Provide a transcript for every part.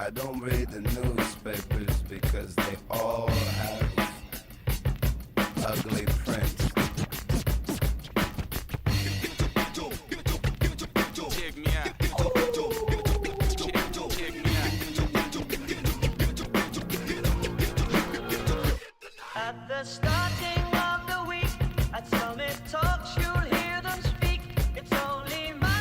I don't read the newspapers because they all have ugly prints. At the starting of the week, at Summit Talks, you'll hear them speak. It's only Monday.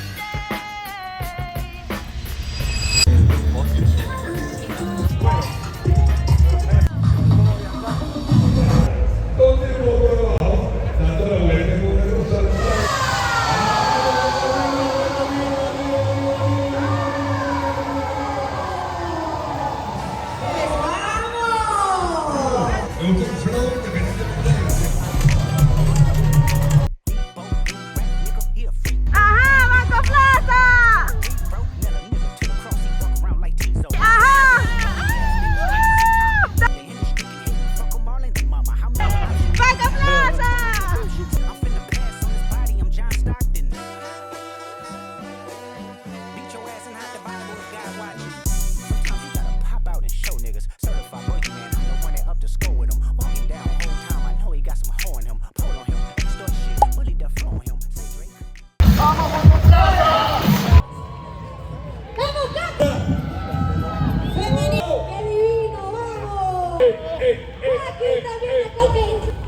¡Ajá, Banco Plaza! ¡Ajá! ¡Banco Plaza!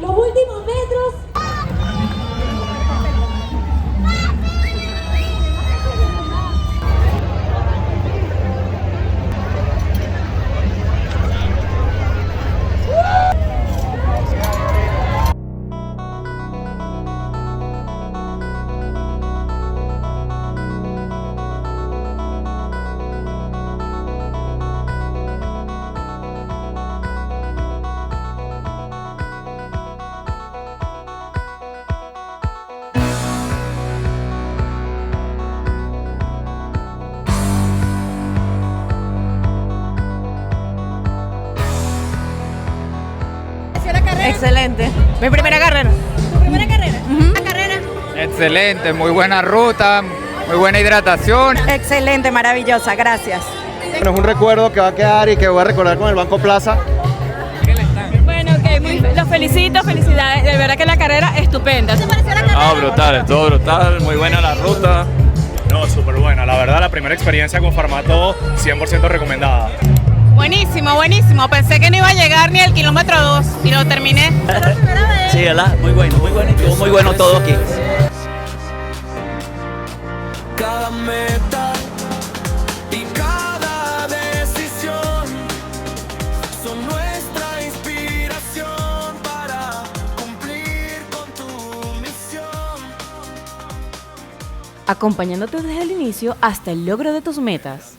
Los últimos metros. Excelente. Mi primera carrera. ¿Tu primera carrera? ¿La carrera? Excelente, muy buena ruta, muy buena hidratación. Excelente, maravillosa, gracias. Bueno, es un recuerdo que va a quedar y que voy a recordar con el Banco Plaza. Bueno, ok, los felicito, felicidades. De verdad que la carrera estupenda. ¿Qué te pareció la carrera? Ah, brutal, todo brutal, muy buena la ruta. No, súper buena. La verdad, la primera experiencia con Farmatodo, 100% recomendada. Buenísimo, buenísimo. Pensé que no iba a llegar ni al kilómetro 2 y lo terminé. ¿Es la primera vez? Sí, ¿verdad? Muy bueno, estuvo muy bueno todo aquí. Cada meta y cada decisión son nuestra inspiración para cumplir con tu misión. Acompañándote desde el inicio hasta el logro de tus metas.